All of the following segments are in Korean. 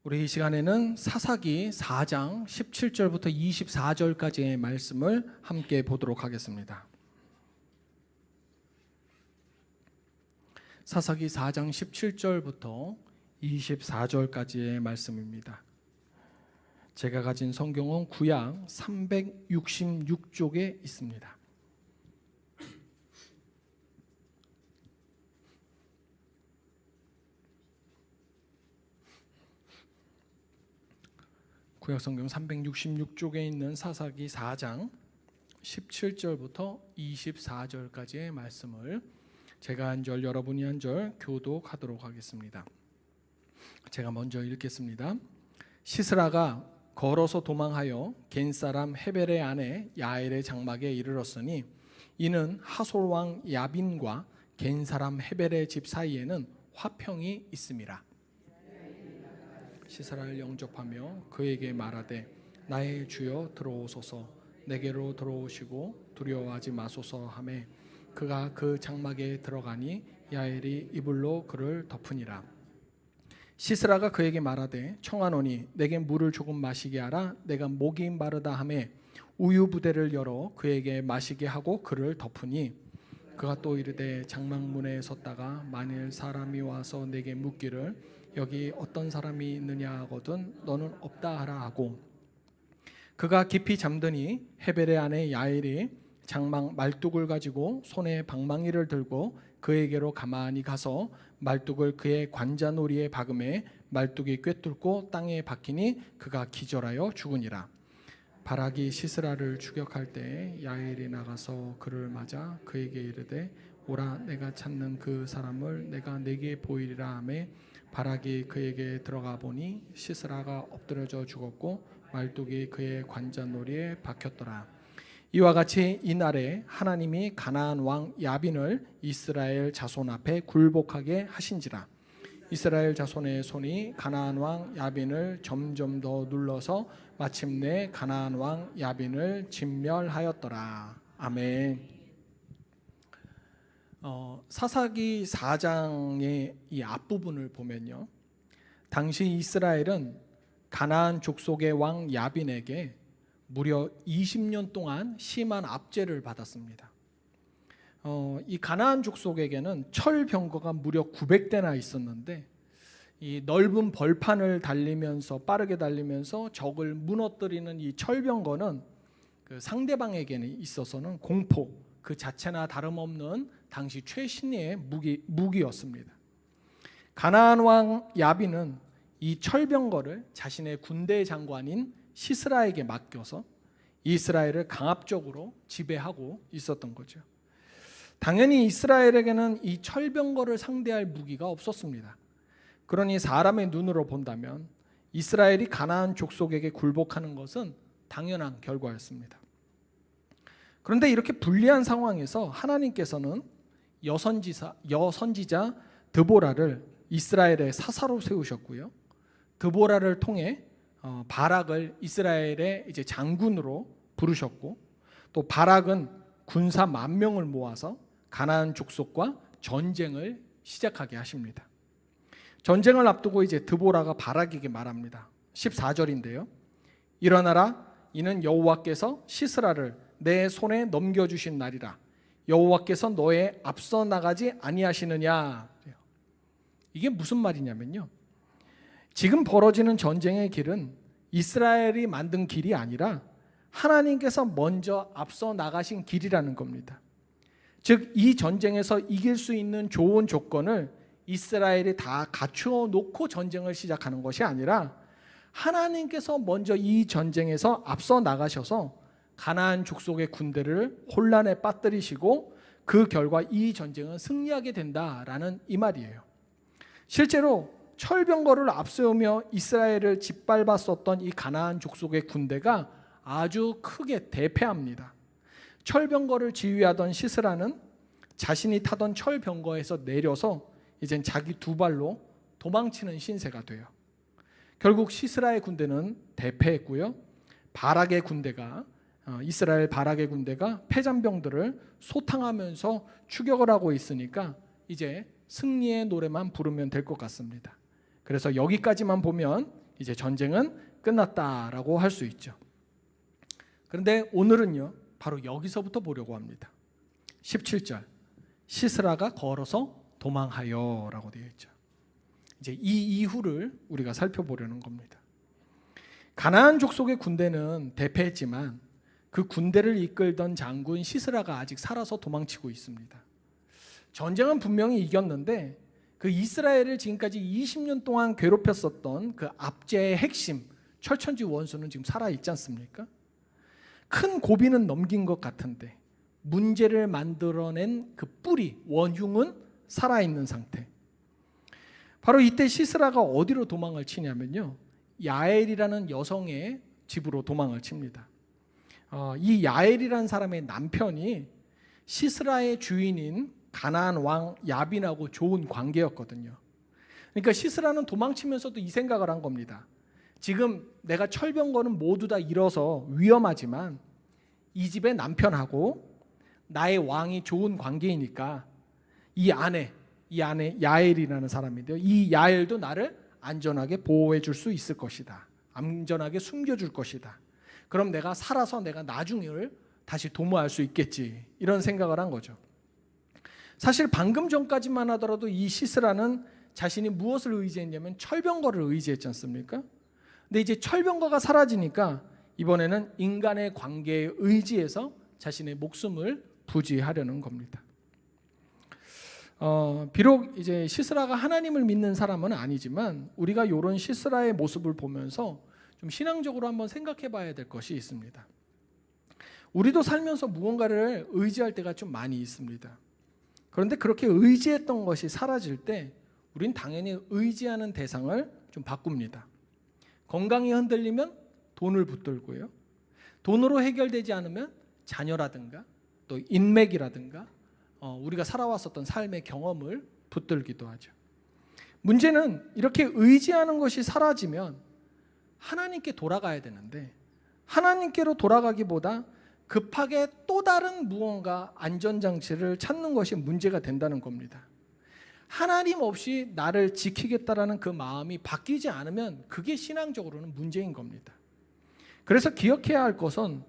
우리 이 시간에는 사사기 4장 17절부터 24절까지의 말씀을 함께 보도록 하겠습니다. 사사기 4장 17절부터 24절까지의 말씀입니다. 제가 가진 성경은 구약 366쪽에 있습니다. 구약성경 366쪽에 있는 사사기 4장 17절부터 24절까지의 말씀을 제가 한 절 여러분이 한 절 교독하도록 하겠습니다. 제가 먼저 읽겠습니다. 시스라가 걸어서 도망하여 겐 사람 헤벨의 아내 야엘의 장막에 이르렀으니 이는 하솔 왕 야빈과 겐 사람 헤벨의 집 사이에는 화평이 있음이라. 시스라를 영접하며 그에게 말하되 나의 주여 들어오소서, 내게로 들어오시고 두려워하지 마소서 하매 그가 그 장막에 들어가니 야엘이 이불로 그를 덮으니라. 시스라가 그에게 말하되 청하노니 내게 물을 조금 마시게 하라. 내가 목이 마르다 하매 우유 부대를 열어 그에게 마시게 하고 그를 덮으니 그가 또 이르되 장막문에 섰다가 만일 사람이 와서 내게 묻기를 여기 어떤 사람이 있느냐 하거든 너는 없다 하라 하고 그가 깊이 잠드니 헤벨의 아내 야엘이 장막 말뚝을 가지고 손에 방망이를 들고 그에게로 가만히 가서 말뚝을 그의 관자놀이에 박음에 말뚝이 꿰뚫고 땅에 박히니 그가 기절하여 죽으니라. 바락이 시스라를 추격할 때 야엘이 나가서 그를 맞아 그에게 이르되 오라, 내가 찾는 그 사람을 내가 네게 보이리라 하매 바락이 그에게 들어가 보니 시스라가 엎드려져 죽었고 말뚝이 그의 관자놀이에 박혔더라. 이와 같이 이날에 하나님이 가나안 왕 야빈을 이스라엘 자손 앞에 굴복하게 하신지라. 이스라엘 자손의 손이 가나안 왕 야빈을 점점 더 눌러서 마침내 가나안 왕 야빈을 진멸하였더라. 아멘. 사사기 4장의 이 앞부분을 보면요, 당시 이스라엘은 가나안 족속의 왕 야빈에게 무려 20년 동안 심한 압제를 받았습니다. 이 가나안 족속에게는 철병거가 무려 900대나 있었는데 이 넓은 벌판을 달리면서 빠르게 달리면서 적을 무너뜨리는 이 철병거는 그 상대방에게는 있어서는 공포 그 자체나 다름없는 당시 최신의 무기였습니다. 가나안 왕 야빈은 이 철병거를 자신의 군대 장관인 시스라에게 맡겨서 이스라엘을 강압적으로 지배하고 있었던 거죠. 당연히 이스라엘에게는 이 철병거를 상대할 무기가 없었습니다. 그러니 사람의 눈으로 본다면 이스라엘이 가나안 족속에게 굴복하는 것은 당연한 결과였습니다. 그런데 이렇게 불리한 상황에서 하나님께서는 여선지자 드보라를 이스라엘의 사사로 세우셨고요. 드보라를 통해 바락을 이스라엘의 이제 장군으로 부르셨고, 또 바락은 군사 10,000명을 모아서 가나안 족속과 전쟁을 시작하게 하십니다. 전쟁을 앞두고 이제 드보라가 바락에게 말합니다. 14절인데요. 일어나라, 이는 여호와께서 시스라를 내 손에 넘겨주신 날이라. 여호와께서 너의 앞서 나가지 아니하시느냐. 이게 무슨 말이냐면요, 지금 벌어지는 전쟁의 길은 이스라엘이 만든 길이 아니라 하나님께서 먼저 앞서 나가신 길이라는 겁니다. 즉 이 전쟁에서 이길 수 있는 좋은 조건을 이스라엘이 다 갖추어 놓고 전쟁을 시작하는 것이 아니라 하나님께서 먼저 이 전쟁에서 앞서 나가셔서 가나안 족속의 군대를 혼란에 빠뜨리시고 그 결과 이 전쟁은 승리하게 된다라는 이 말이에요. 실제로 철병거를 앞세우며 이스라엘을 짓밟았었던 이 가나안 족속의 군대가 아주 크게 대패합니다. 철병거를 지휘하던 시스라는 자신이 타던 철병거에서 내려서 이젠 자기 두 발로 도망치는 신세가 돼요. 결국 시스라의 군대는 대패했고요. 바락의 군대가 이스라엘 바락의 군대가 패잔병들을 소탕하면서 추격을 하고 있으니까 이제 승리의 노래만 부르면 될 것 같습니다. 그래서 여기까지만 보면 이제 전쟁은 끝났다라고 할 수 있죠. 그런데 오늘은요, 바로 여기서부터 보려고 합니다. 17절, 시스라가 걸어서 도망하여라고 되어 있죠. 이제 이 이후를 우리가 살펴보려는 겁니다. 가나안 족속의 군대는 대패했지만 그 군대를 이끌던 장군 시스라가 아직 살아서 도망치고 있습니다. 전쟁은 분명히 이겼는데 그 이스라엘을 지금까지 20년 동안 괴롭혔었던 그 압제의 핵심 철천지 원수는 지금 살아있지 않습니까? 큰 고비는 넘긴 것 같은데 문제를 만들어낸 그 뿌리, 원흉은 살아있는 상태. 바로 이때 시스라가 어디로 도망을 치냐면요, 야엘이라는 여성의 집으로 도망을 칩니다. 이 야엘이라는 사람의 남편이 시스라의 주인인 가나안 왕 야빈하고 좋은 관계였거든요. 그러니까 시스라는 도망치면서도 이 생각을 한 겁니다. 지금 내가 철병거는 모두 다 잃어서 위험하지만 이 집의 남편하고 나의 왕이 좋은 관계이니까 이 아내 야엘이라는 사람인데요, 이 야엘도 나를 안전하게 보호해 줄 수 있을 것이다. 안전하게 숨겨줄 것이다. 그럼 내가 살아서 내가 나중을 다시 도모할 수 있겠지, 이런 생각을 한 거죠. 사실 방금 전까지만 하더라도 이 시스라는 자신이 무엇을 의지했냐면 철병거를 의지했지 않습니까? 근데 이제 철병거가 사라지니까 이번에는 인간의 관계에 의지해서 자신의 목숨을 부지하려는 겁니다. 비록 이제 시스라가 하나님을 믿는 사람은 아니지만 우리가 이런 시스라의 모습을 보면서 좀 신앙적으로 한번 생각해 봐야 될 것이 있습니다. 우리도 살면서 무언가를 의지할 때가 좀 많이 있습니다. 그런데 그렇게 의지했던 것이 사라질 때 우린 당연히 의지하는 대상을 좀 바꿉니다. 건강이 흔들리면 돈을 붙들고요, 돈으로 해결되지 않으면 자녀라든가 또 인맥이라든가 우리가 살아왔었던 삶의 경험을 붙들기도 하죠. 문제는 이렇게 의지하는 것이 사라지면 하나님께 돌아가야 되는데 하나님께로 돌아가기보다 급하게 또 다른 무언가 안전장치를 찾는 것이 문제가 된다는 겁니다. 하나님 없이 나를 지키겠다라는 그 마음이 바뀌지 않으면 그게 신앙적으로는 문제인 겁니다. 그래서 기억해야 할 것은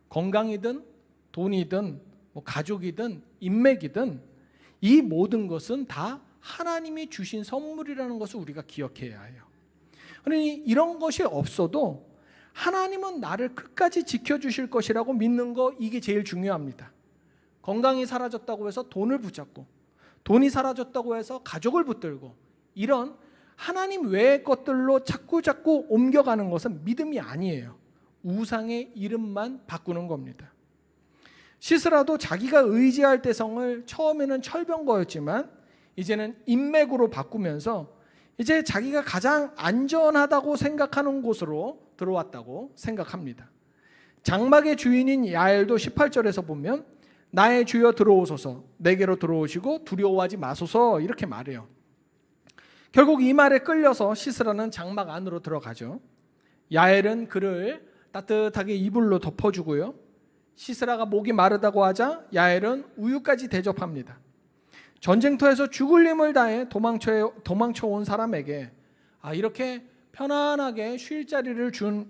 건강이든 돈이든 가족이든 인맥이든 이 모든 것은 다 하나님이 주신 선물이라는 것을 우리가 기억해야 해요. 그러니 이런 것이 없어도 하나님은 나를 끝까지 지켜주실 것이라고 믿는 거, 이게 제일 중요합니다. 건강이 사라졌다고 해서 돈을 붙잡고 돈이 사라졌다고 해서 가족을 붙들고 이런 하나님 외의 것들로 자꾸 옮겨가는 것은 믿음이 아니에요. 우상의 이름만 바꾸는 겁니다. 시스라도 자기가 의지할 대상을 처음에는 철병거였지만 이제는 인맥으로 바꾸면서 이제 자기가 가장 안전하다고 생각하는 곳으로 들어왔다고 생각합니다. 장막의 주인인 야엘도 18절에서 보면 나의 주여 들어오소서, 내게로 들어오시고 두려워하지 마소서, 이렇게 말해요. 결국 이 말에 끌려서 시스라는 장막 안으로 들어가죠. 야엘은 그를 따뜻하게 이불로 덮어주고요, 시스라가 목이 마르다고 하자 야엘은 우유까지 대접합니다. 전쟁터에서 죽을 힘을 다해 도망쳐온 사람에게 이렇게 편안하게 쉴 자리를 준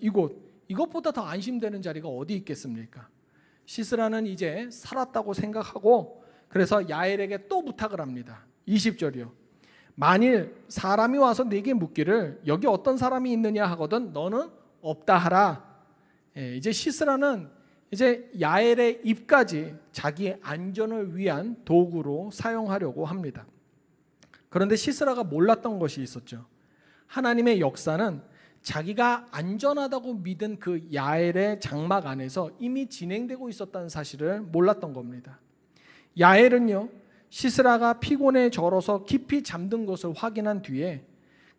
이것보다 더 안심되는 자리가 어디 있겠습니까? 시스라는 이제 살았다고 생각하고 그래서 야엘에게 또 부탁을 합니다. 20절이요. 만일 사람이 와서 네게 묻기를 여기 어떤 사람이 있느냐 하거든 너는 없다 하라. 이제 시스라는 이제 야엘의 입까지 자기의 안전을 위한 도구로 사용하려고 합니다. 그런데 시스라가 몰랐던 것이 있었죠. 하나님의 역사는 자기가 안전하다고 믿은 그 야엘의 장막 안에서 이미 진행되고 있었다는 사실을 몰랐던 겁니다. 야엘은요, 시스라가 피곤에 절어서 깊이 잠든 것을 확인한 뒤에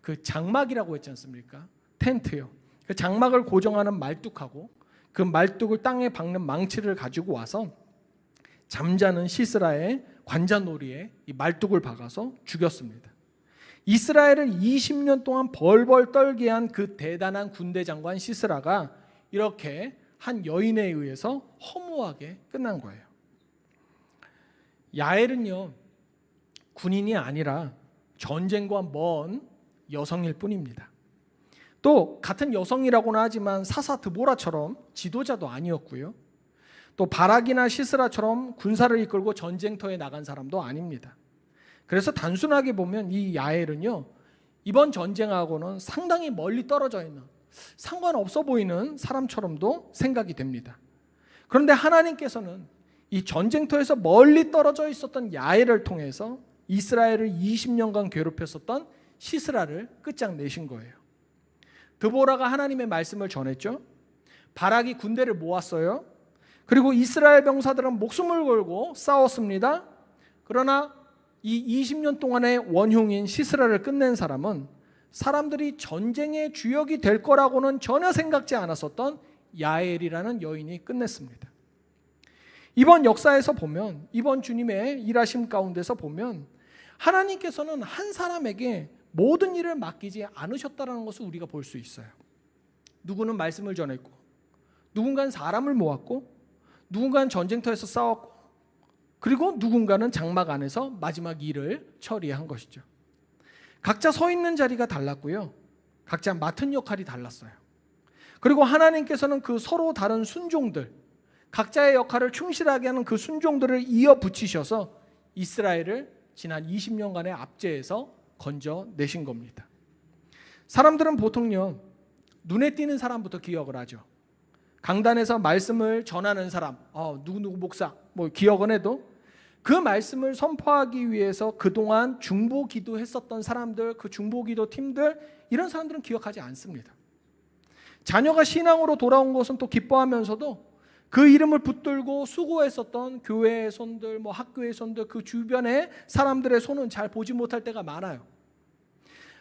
그 장막이라고 했지 않습니까? 텐트요. 그 장막을 고정하는 말뚝하고 그 말뚝을 땅에 박는 망치를 가지고 와서 잠자는 시스라의 관자놀이에 이 말뚝을 박아서 죽였습니다. 이스라엘을 20년 동안 벌벌 떨게 한 그 대단한 군대 장관 시스라가 이렇게 한 여인에 의해서 허무하게 끝난 거예요. 야엘은요, 군인이 아니라 전쟁과 먼 여성일 뿐입니다. 또 같은 여성이라고는 하지만 사사 드보라처럼 지도자도 아니었고요. 또 바락이나 시스라처럼 군사를 이끌고 전쟁터에 나간 사람도 아닙니다. 그래서 단순하게 보면 이 야엘은요, 이번 전쟁하고는 상당히 멀리 떨어져 있는, 상관없어 보이는 사람처럼도 생각이 됩니다. 그런데 하나님께서는 이 전쟁터에서 멀리 떨어져 있었던 야엘을 통해서 이스라엘을 20년간 괴롭혔었던 시스라를 끝장내신 거예요. 드보라가 하나님의 말씀을 전했죠. 바락이 군대를 모았어요. 그리고 이스라엘 병사들은 목숨을 걸고 싸웠습니다. 그러나 이 20년 동안의 원흉인 시스라를 끝낸 사람은 사람들이 전쟁의 주역이 될 거라고는 전혀 생각지 않았었던 야엘이라는 여인이 끝냈습니다. 이번 역사에서 보면, 이번 주님의 일하심 가운데서 보면 하나님께서는 한 사람에게 모든 일을 맡기지 않으셨다는 것을 우리가 볼 수 있어요. 누구는 말씀을 전했고, 누군가는 사람을 모았고, 누군가는 전쟁터에서 싸웠고, 그리고 누군가는 장막 안에서 마지막 일을 처리한 것이죠. 각자 서 있는 자리가 달랐고요. 각자 맡은 역할이 달랐어요. 그리고 하나님께서는 그 서로 다른 순종들, 각자의 역할을 충실하게 하는 그 순종들을 이어 붙이셔서 이스라엘을 지난 20년간의 압제에서 건져내신 겁니다. 사람들은 보통요, 눈에 띄는 사람부터 기억을 하죠. 강단에서 말씀을 전하는 사람, 누구누구 목사, 기억은 해도 그 말씀을 선포하기 위해서 그동안 중보기도 했었던 사람들, 그 중보기도 팀들, 이런 사람들은 기억하지 않습니다. 자녀가 신앙으로 돌아온 것은 또 기뻐하면서도 그 이름을 붙들고 수고했었던 교회의 손들, 학교의 손들, 그 주변의 사람들의 손은 잘 보지 못할 때가 많아요.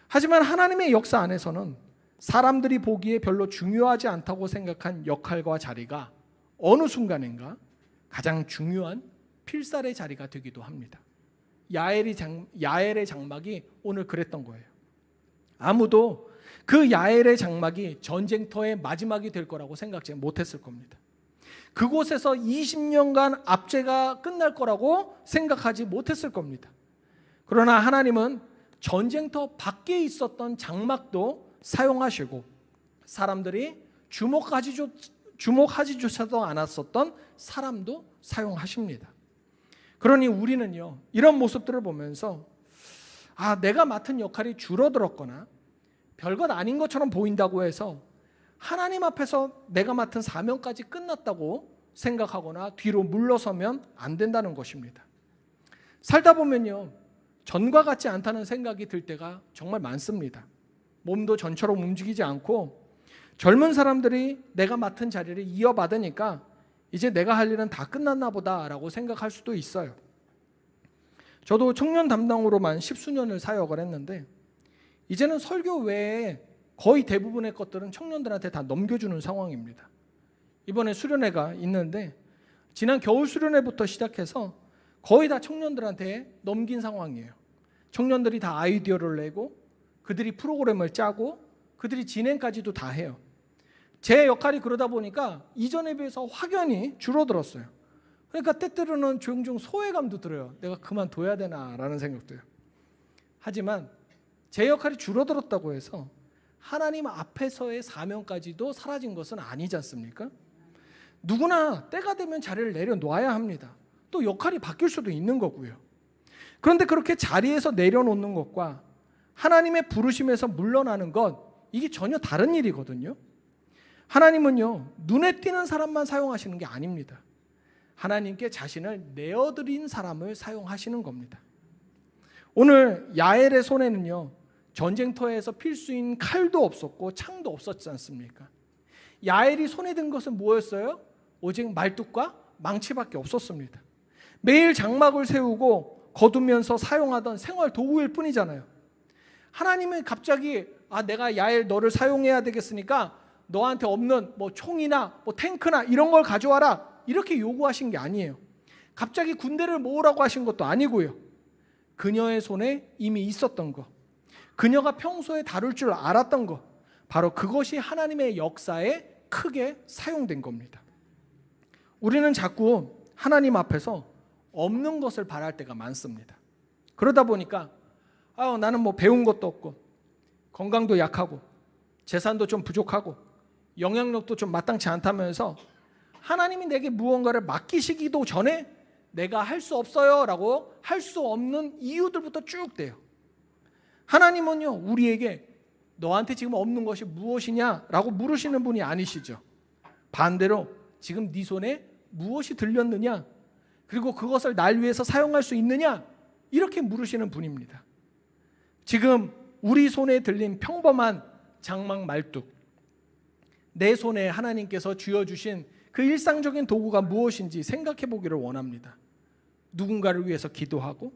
하지만 하나님의 역사 안에서는 사람들이 보기에 별로 중요하지 않다고 생각한 역할과 자리가 어느 순간인가 가장 중요한 필살의 자리가 되기도 합니다. 야엘의 장막이 오늘 그랬던 거예요. 아무도 그 야엘의 장막이 전쟁터의 마지막이 될 거라고 생각지 못했을 겁니다. 그곳에서 20년간 압제가 끝날 거라고 생각하지 못했을 겁니다. 그러나 하나님은 전쟁터 밖에 있었던 장막도 사용하시고 사람들이 주목하지조차도 않았었던 사람도 사용하십니다. 그러니 우리는요, 이런 모습들을 보면서 내가 맡은 역할이 줄어들었거나 별것 아닌 것처럼 보인다고 해서 하나님 앞에서 내가 맡은 사명까지 끝났다고 생각하거나 뒤로 물러서면 안 된다는 것입니다. 살다 보면요, 전과 같지 않다는 생각이 들 때가 정말 많습니다. 몸도 전처럼 움직이지 않고 젊은 사람들이 내가 맡은 자리를 이어받으니까 이제 내가 할 일은 다 끝났나 보다라고 생각할 수도 있어요. 저도 청년 담당으로만 10수년을 사역을 했는데 이제는 설교 외에 거의 대부분의 것들은 청년들한테 다 넘겨주는 상황입니다. 이번에 수련회가 있는데 지난 겨울 수련회부터 시작해서 거의 다 청년들한테 넘긴 상황이에요. 청년들이 다 아이디어를 내고 그들이 프로그램을 짜고 그들이 진행까지도 다 해요. 제 역할이 그러다 보니까 이전에 비해서 확연히 줄어들었어요. 그러니까 때때로는 종종 소외감도 들어요. 내가 그만둬야 되나라는 생각도요. 하지만 제 역할이 줄어들었다고 해서 하나님 앞에서의 사명까지도 사라진 것은 아니지 않습니까? 누구나 때가 되면 자리를 내려놓아야 합니다. 또 역할이 바뀔 수도 있는 거고요. 그런데 그렇게 자리에서 내려놓는 것과 하나님의 부르심에서 물러나는 것, 이게 전혀 다른 일이거든요. 하나님은요, 눈에 띄는 사람만 사용하시는 게 아닙니다. 하나님께 자신을 내어드린 사람을 사용하시는 겁니다. 오늘 야엘의 손에는요, 전쟁터에서 필수인 칼도 없었고 창도 없었지 않습니까? 야엘이 손에 든 것은 뭐였어요? 오직 말뚝과 망치밖에 없었습니다. 매일 장막을 세우고 거두면서 사용하던 생활 도구일 뿐이잖아요. 하나님은 갑자기 내가 야엘 너를 사용해야 되겠으니까 너한테 없는 총이나 탱크나 이런 걸 가져와라 이렇게 요구하신 게 아니에요. 갑자기 군대를 모으라고 하신 것도 아니고요. 그녀의 손에 이미 있었던 것, 그녀가 평소에 다룰 줄 알았던 것, 바로 그것이 하나님의 역사에 크게 사용된 겁니다. 우리는 자꾸 하나님 앞에서 없는 것을 바랄 때가 많습니다. 그러다 보니까 나는 배운 것도 없고 건강도 약하고 재산도 좀 부족하고 영향력도 좀 마땅치 않다면서 하나님이 내게 무언가를 맡기시기도 전에 내가 할 수 없어요 라고 할 수 없는 이유들부터 쭉 대요. 하나님은요, 우리에게 너한테 지금 없는 것이 무엇이냐 라고 물으시는 분이 아니시죠. 반대로 지금 네 손에 무엇이 들렸느냐, 그리고 그것을 날 위해서 사용할 수 있느냐, 이렇게 물으시는 분입니다. 지금 우리 손에 들린 평범한 장막 말뚝, 내 손에 하나님께서 쥐어주신 그 일상적인 도구가 무엇인지 생각해 보기를 원합니다. 누군가를 위해서 기도하고,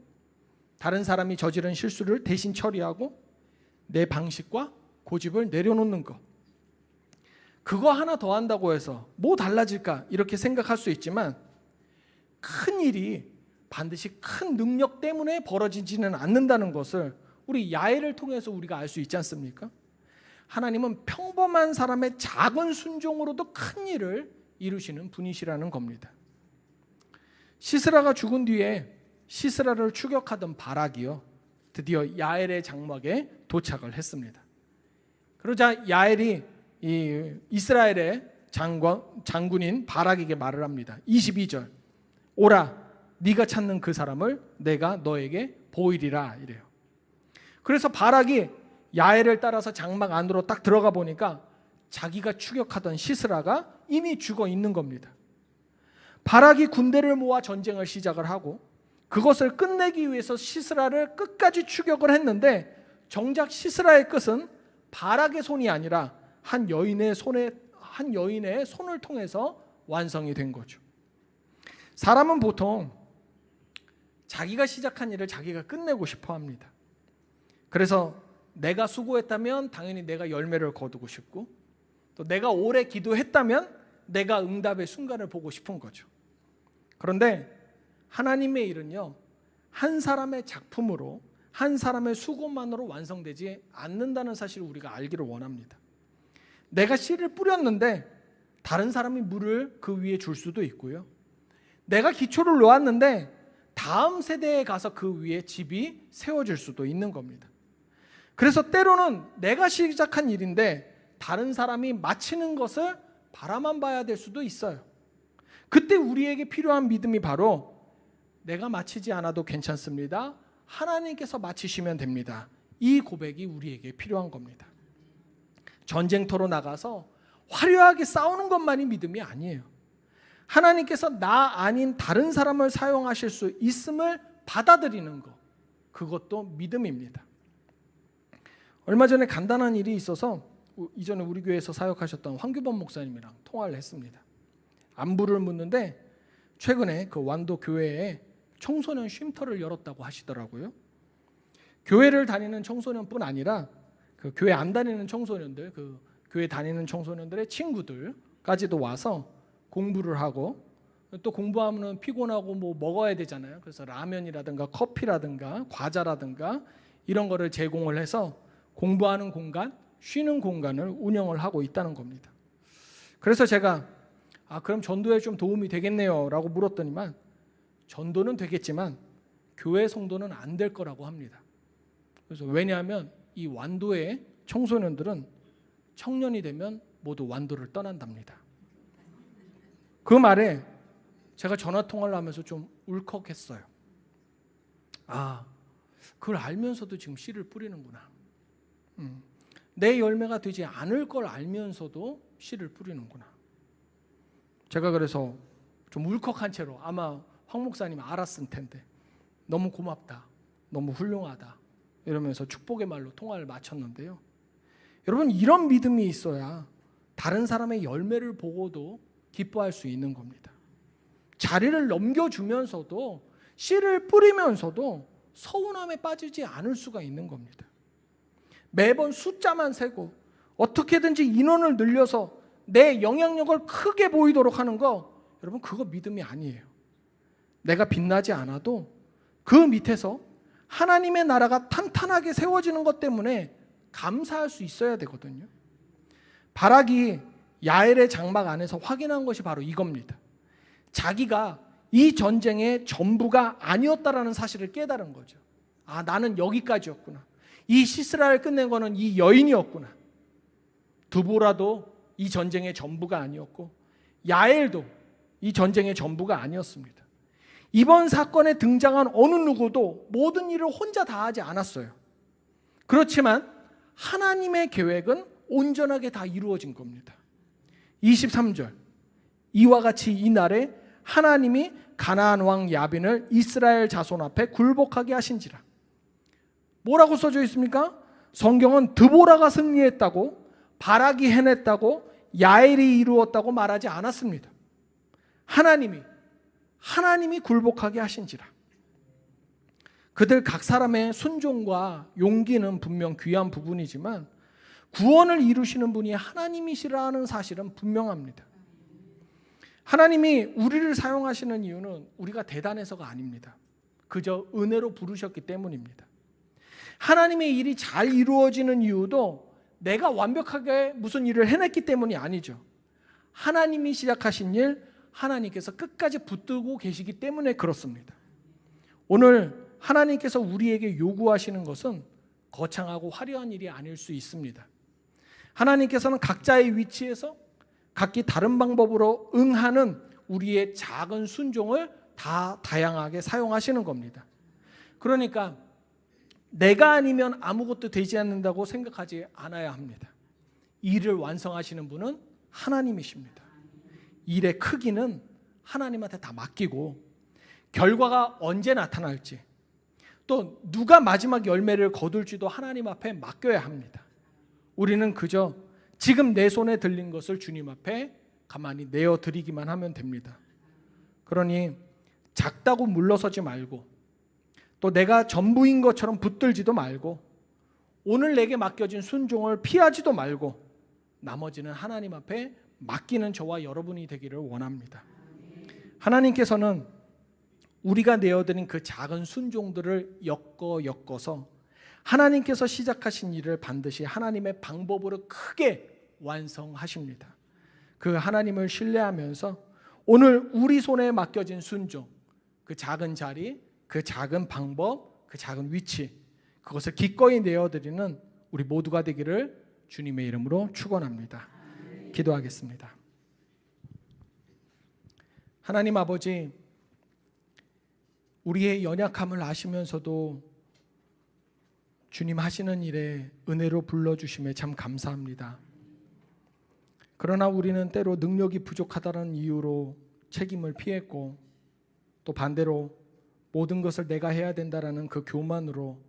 다른 사람이 저지른 실수를 대신 처리하고, 내 방식과 고집을 내려놓는 것, 그거 하나 더 한다고 해서 뭐 달라질까 이렇게 생각할 수 있지만, 큰 일이 반드시 큰 능력 때문에 벌어지지는 않는다는 것을 우리 야훼를 통해서 우리가 알 수 있지 않습니까? 하나님은 평범한 사람의 작은 순종으로도 큰 일을 이루시는 분이시라는 겁니다. 시스라가 죽은 뒤에 시스라를 추격하던 바락이요, 드디어 야엘의 장막에 도착을 했습니다. 그러자 야엘이 이 이스라엘의 장군인 바락에게 말을 합니다. 22절, 오라, 네가 찾는 그 사람을 내가 너에게 보이리라, 이래요. 그래서 바락이 야엘을 따라서 장막 안으로 딱 들어가 보니까 자기가 추격하던 시스라가 이미 죽어 있는 겁니다. 바락이 군대를 모아 전쟁을 시작을 하고 그것을 끝내기 위해서 시스라를 끝까지 추격을 했는데, 정작 시스라의 끝은 바락의 손이 아니라 한 여인의 손을 통해서 완성이 된 거죠. 사람은 보통 자기가 시작한 일을 자기가 끝내고 싶어 합니다. 그래서 내가 수고했다면 당연히 내가 열매를 거두고 싶고, 또 내가 오래 기도했다면 내가 응답의 순간을 보고 싶은 거죠. 그런데 하나님의 일은요, 한 사람의 작품으로, 한 사람의 수고만으로 완성되지 않는다는 사실을 우리가 알기를 원합니다. 내가 씨를 뿌렸는데 다른 사람이 물을 그 위에 줄 수도 있고요, 내가 기초를 놓았는데 다음 세대에 가서 그 위에 집이 세워질 수도 있는 겁니다. 그래서 때로는 내가 시작한 일인데 다른 사람이 마치는 것을 바라만 봐야 될 수도 있어요. 그때 우리에게 필요한 믿음이 바로 내가 마치지 않아도 괜찮습니다, 하나님께서 마치시면 됩니다, 이 고백이 우리에게 필요한 겁니다. 전쟁터로 나가서 화려하게 싸우는 것만이 믿음이 아니에요. 하나님께서 나 아닌 다른 사람을 사용하실 수 있음을 받아들이는 것, 그것도 믿음입니다. 얼마 전에 간단한 일이 있어서 이전에 우리 교회에서 사역하셨던 황규범 목사님이랑 통화를 했습니다. 안부를 묻는데 최근에 그 완도 교회에 청소년 쉼터를 열었다고 하시더라고요. 교회를 다니는 청소년뿐 아니라 그 교회 안 다니는 청소년들, 그 교회 다니는 청소년들의 친구들까지도 와서 공부를 하고, 또 공부하면 피곤하고 뭐 먹어야 되잖아요. 그래서 라면이라든가 커피라든가 과자라든가 이런 거를 제공을 해서 공부하는 공간, 쉬는 공간을 운영을 하고 있다는 겁니다. 그래서 제가 그럼 전도에 좀 도움이 되겠네요 라고 물었더니만, 전도는 되겠지만 교회 성도는 안 될 거라고 합니다. 그래서 왜냐하면 이 완도의 청소년들은 청년이 되면 모두 완도를 떠난답니다. 그 말에 제가 전화통화를 하면서 좀 울컥했어요. 그걸 알면서도 지금 씨를 뿌리는구나. 내 열매가 되지 않을 걸 알면서도 씨를 뿌리는구나. 제가 그래서 좀 울컥한 채로, 아마 황 목사님 알았을 텐데, 너무 고맙다, 너무 훌륭하다 이러면서 축복의 말로 통화를 마쳤는데요. 여러분, 이런 믿음이 있어야 다른 사람의 열매를 보고도 기뻐할 수 있는 겁니다. 자리를 넘겨주면서도, 씨를 뿌리면서도 서운함에 빠지지 않을 수가 있는 겁니다. 매번 숫자만 세고 어떻게든지 인원을 늘려서 내 영향력을 크게 보이도록 하는 거, 여러분, 그거 믿음이 아니에요. 내가 빛나지 않아도 그 밑에서 하나님의 나라가 탄탄하게 세워지는 것 때문에 감사할 수 있어야 되거든요. 바락이 야엘의 장막 안에서 확인한 것이 바로 이겁니다. 자기가 이 전쟁의 전부가 아니었다라는 사실을 깨달은 거죠. 나는 여기까지였구나. 이 시스라를 끝낸 거는 이 여인이었구나. 드보라도 이 전쟁의 전부가 아니었고 야엘도 이 전쟁의 전부가 아니었습니다. 이번 사건에 등장한 어느 누구도 모든 일을 혼자 다 하지 않았어요. 그렇지만 하나님의 계획은 온전하게 다 이루어진 겁니다. 23절, 이와 같이 이날에 하나님이 가나안 왕 야빈을 이스라엘 자손 앞에 굴복하게 하신지라. 뭐라고 써져 있습니까? 성경은 드보라가 승리했다고, 바락이 해냈다고, 야엘이 이루었다고 말하지 않았습니다. 하나님이 굴복하게 하신지라. 그들 각 사람의 순종과 용기는 분명 귀한 부분이지만 구원을 이루시는 분이 하나님이시라는 사실은 분명합니다. 하나님이 우리를 사용하시는 이유는 우리가 대단해서가 아닙니다. 그저 은혜로 부르셨기 때문입니다. 하나님의 일이 잘 이루어지는 이유도 내가 완벽하게 무슨 일을 해냈기 때문이 아니죠. 하나님이 시작하신 일, 하나님께서 끝까지 붙들고 계시기 때문에 그렇습니다. 오늘 하나님께서 우리에게 요구하시는 것은 거창하고 화려한 일이 아닐 수 있습니다. 하나님께서는 각자의 위치에서 각기 다른 방법으로 응하는 우리의 작은 순종을 다 다양하게 사용하시는 겁니다. 그러니까 내가 아니면 아무것도 되지 않는다고 생각하지 않아야 합니다. 일을 완성하시는 분은 하나님이십니다. 일의 크기는 하나님한테 다 맡기고 결과가 언제 나타날지 또 누가 마지막 열매를 거둘지도 하나님 앞에 맡겨야 합니다. 우리는 그저 지금 내 손에 들린 것을 주님 앞에 가만히 내어드리기만 하면 됩니다. 그러니 작다고 물러서지 말고 또 내가 전부인 것처럼 붙들지도 말고 오늘 내게 맡겨진 순종을 피하지도 말고 나머지는 하나님 앞에 맡기는 저와 여러분이 되기를 원합니다. 하나님께서는 우리가 내어드린 그 작은 순종들을 엮어서 하나님께서 시작하신 일을 반드시 하나님의 방법으로 크게 완성하십니다. 그 하나님을 신뢰하면서 오늘 우리 손에 맡겨진 순종, 그 작은 자리, 그 작은 방법, 그 작은 위치, 그것을 기꺼이 내어드리는 우리 모두가 되기를 주님의 이름으로 축원합니다. 기도하겠습니다. 하나님 아버지, 우리의 연약함을 아시면서도 주님 하시는 일에 은혜로 불러주심에 참 감사합니다. 그러나 우리는 때로 능력이 부족하다는 이유로 책임을 피했고 또 반대로 모든 것을 내가 해야 된다라는 그 교만으로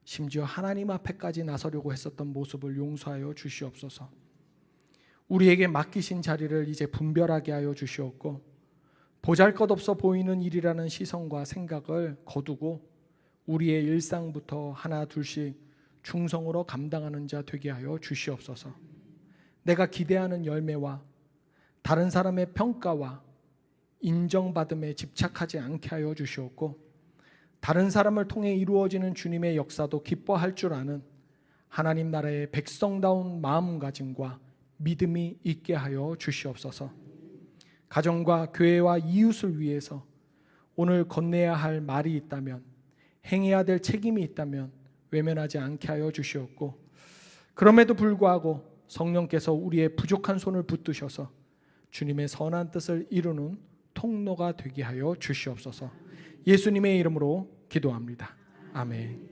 심지어 하나님 앞에까지 나서려고 했었던 모습을 용서하여 주시옵소서. 우리에게 맡기신 자리를 이제 분별하게 하여 주시옵고 보잘것없어 보이는 일이라는 시선과 생각을 거두고 우리의 일상부터 하나 둘씩 충성으로 감당하는 자 되게 하여 주시옵소서. 내가 기대하는 열매와 다른 사람의 평가와 인정받음에 집착하지 않게 하여 주시옵고 다른 사람을 통해 이루어지는 주님의 역사도 기뻐할 줄 아는 하나님 나라의 백성다운 마음가짐과 믿음이 있게 하여 주시옵소서. 가정과 교회와 이웃을 위해서 오늘 건네야 할 말이 있다면, 행해야 될 책임이 있다면 외면하지 않게 하여 주시옵고 그럼에도 불구하고 성령께서 우리의 부족한 손을 붙드셔서 주님의 선한 뜻을 이루는 통로가 되게 하여 주시옵소서. 예수님의 이름으로 기도합니다. 아멘.